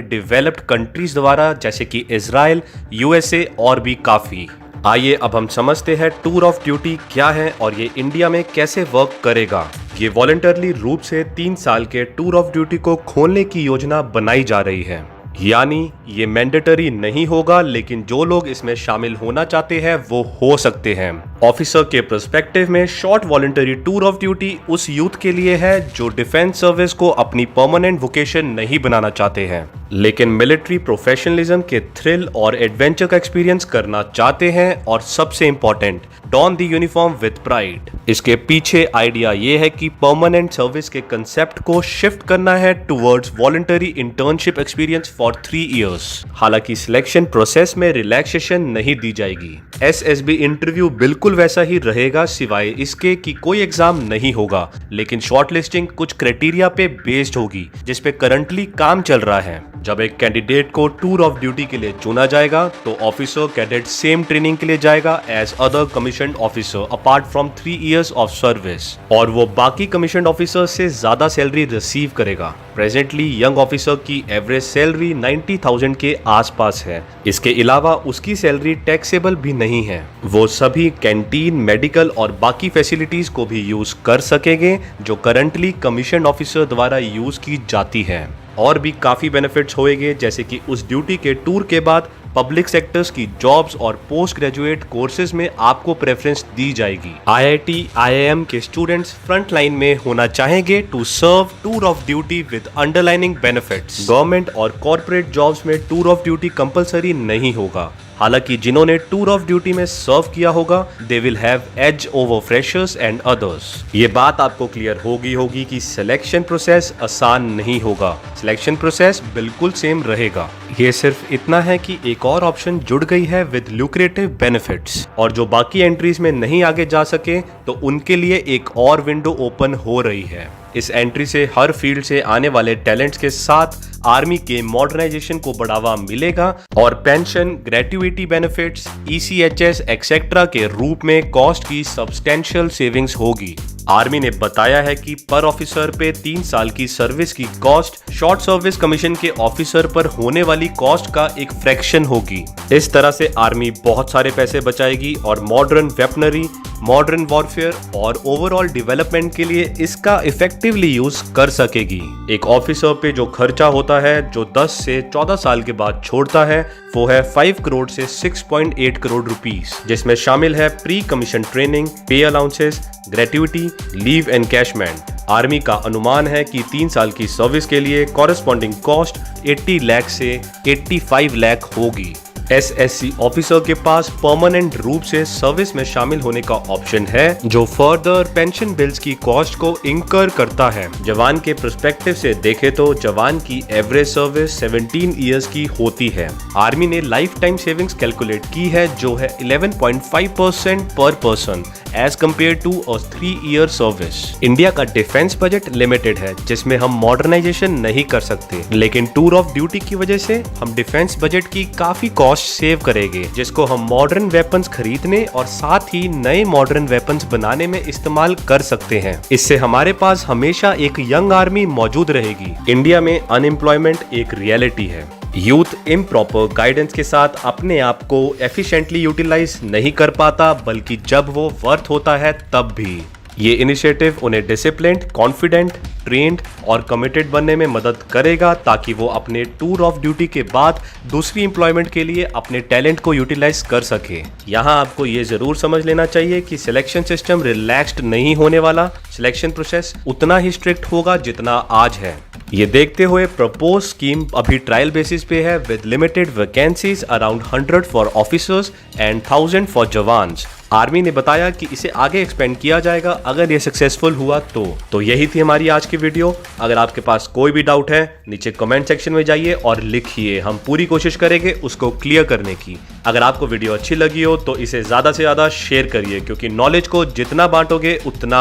Developed countries द्वारा, जैसे कि इजराइल, यूएसए और भी काफी। आइए अब हम समझते हैं टूर ऑफ ड्यूटी क्या है और ये इंडिया में कैसे वर्क करेगा। ये वॉलंटरली रूप से 3 साल के टूर ऑफ ड्यूटी को खोलने की योजना बनाई जा रही है। यानी ये मैंडेटरी नहीं होगा, लेकिन जो लोग इसमें शामिल होना चाहते हैं वो हो सकते हैं। ऑफिसर के पर्सपेक्टिव में short voluntary tour of duty उस यूथ के लिए है जो डिफेंस सर्विस को अपनी परमानेंट वोकेशन नहीं बनाना चाहते हैं, लेकिन मिलिट्री प्रोफेशनलिज्म के थ्रिल और एडवेंचर का एक्सपीरियंस करना चाहते हैं, और सबसे important, don the uniform with pride. इसके पीछे आइडिया ये है कि परमानेंट सर्विस के कंसेप्ट को शिफ्ट करना है towards voluntary internship experience for 3 years. हालांकि सिलेक्शन प्रोसेस में रिलैक्सेशन नहीं दी जाएगी। एसएसबी इंटरव्यू बिल्कुल वैसा ही रहेगा, सिवाय इसके कि कोई एग्जाम नहीं होगा, लेकिन शॉर्टलिस्टिंग कुछ क्राइटेरिया पे बेस्ड होगी जिस पे करंटली काम चल रहा है। जब एक कैंडिडेट को टूर ऑफ ड्यूटी के लिए चुना जाएगा तो ऑफिसर कैडेट सेम ट्रेनिंग के लिए जाएगा as other commissioned officer apart from 3 years of service, और वो बाकी कमीशन्ड ऑफिसर से ज्यादा सैलरी रिसीव करेगा। प्रेजेंटली यंग ऑफिसर की एवरेज सैलरी 90,000 के आसपास है। इसके अलावा उसकी सैलरी टैक्सेबल भी नहीं है। वो सभी कैंटीन, मेडिकल और बाकी फैसिलिटीज को भी यूज कर सकेंगे जो करंटली कमीशन्ड ऑफिसर द्वारा यूज की जाती है। और भी काफी बेनिफिट्स होंगे, जैसे कि उस ड्यूटी के टूर के बाद पब्लिक सेक्टर्स की जॉब्स और पोस्ट ग्रेजुएट कोर्सेज में आपको प्रेफरेंस दी जाएगी। आईआईटी, आईआईएम के स्टूडेंट्स फ्रंट लाइन में होना चाहेंगे to serve tour of duty with underlining benefits. Government और कॉर्पोरेट जॉब्स में टूर ऑफ ड्यूटी कंपलसरी नहीं होगा। हालांकि जिन्होंने टूर ऑफ ड्यूटी में सर्व किया होगा they will have edge over freshers and others. ये बात आपको क्लियर होगी कि सिलेक्शन प्रोसेस आसान नहीं होगा। सिलेक्शन प्रोसेस बिल्कुल सेम रहेगा। ये सिर्फ इतना है कि एक और ऑप्शन जुड़ गई है विद ल्यूक्रेटिव बेनिफिट्स, और जो बाकी एंट्रीज में नहीं आगे जा सके तो उनके लिए एक और विंडो ओपन हो रही है। इस एंट्री से हर फील्ड से आने वाले टैलेंट्स के साथ आर्मी के मॉडर्नाइजेशन को बढ़ावा मिलेगा और पेंशन, ग्रेट्युइटी बेनिफिट्स, ईसीएचएस एक्सेट्रा के रूप में कॉस्ट की सब्सटेंशियल सेविंग्स होगी। आर्मी ने बताया है कि पर ऑफिसर पे 3 साल की सर्विस की कॉस्ट शॉर्ट सर्विस कमीशन के ऑफिसर पर होने वाली कॉस्ट का एक फ्रैक्शन होगी। इस तरह से आर्मी बहुत सारे पैसे बचाएगी और मॉडर्न वेपनरी, मॉडर्न वॉरफेयर और ओवरऑल डेवलपमेंट के लिए इसका इफेक्टिवली यूज कर सकेगी। एक ऑफिसर पे जो खर्चा होता है जो 10 से 14 साल के बाद छोड़ता है वो है 5 करोड़ से 6.8 करोड़ रुपीस, जिसमें शामिल है प्री कमीशन ट्रेनिंग, पे अलाउंसेस, ग्रेट्युइटी, लीव एनकैशमेंट। आर्मी का अनुमान है कि 3 साल की सर्विस के लिए कॉरेस्पॉन्डिंग कॉस्ट 80 लाख से 85 लाख होगी। एसएससी ऑफिसर के पास परमानेंट रूप से सर्विस में शामिल होने का ऑप्शन है, जो फर्दर पेंशन बिल्स की कॉस्ट को इंकर करता है। जवान के पर्सपेक्टिव से देखें तो जवान की एवरेज सर्विस 17 इयर्स की होती है। आर्मी ने लाइफ टाइम सेविंग्स कैलकुलेट की है जो है 11.5% पर person as compared to a 3 year service. India का डिफेंस बजट लिमिटेड है जिसमें हम मॉडर्नाइजेशन नहीं कर सकते, लेकिन टूर ऑफ ड्यूटी की वजह से हम डिफेंस बजट की काफी कॉस्ट सेव करेंगे, जिसको हम मॉडर्न वेपन्स खरीदने और साथ ही नए मॉडर्न वेपन्स बनाने में इस्तेमाल कर सकते हैं। इससे हमारे पास हमेशा एक यंग आर्मी मौजूद रहेगी। इंडिया में अनएम्प्लॉयमेंट एक रियलिटी है। यूथ इम्प्रॉपर गाइडेंस के साथ अपने आप को एफिशिएंटली यूटिलाइज नहीं कर पाता, बल्कि जब वो वर्थ होता है तब भी। ये इनिशिएटिव उन्हें डिसिप्लिन्ड, कॉन्फिडेंट, ट्रेंड और कमिटेड बनने में मदद करेगा ताकि वो अपने टूर ऑफ ड्यूटी के बाद दूसरी एम्प्लॉयमेंट के लिए अपने टैलेंट को यूटिलाइज कर सके। यहाँ आपको ये जरूर समझ लेना चाहिए कि सिलेक्शन सिस्टम रिलैक्स्ड नहीं होने वाला। सिलेक्शन प्रोसेस उतना ही स्ट्रिक्ट होगा जितना आज है। ये देखते हुए प्रपोज स्कीम अभी ट्रायल बेसिस पे है with limited vacancies around 100 for officers and 1000 for jawans. Army ने बताया कि इसे आगे एक्सपेंड किया जाएगा अगर ये सक्सेसफुल हुआ तो यही थी हमारी आज की वीडियो। अगर आपके पास कोई भी डाउट है नीचे कमेंट सेक्शन में जाइए और लिखिए, हम पूरी कोशिश करेंगे उसको क्लियर करने की। अगर आपको वीडियो अच्छी लगी हो तो इसे ज्यादा से ज्यादा शेयर करिए, क्योंकि नॉलेज को जितना बांटोगे उतना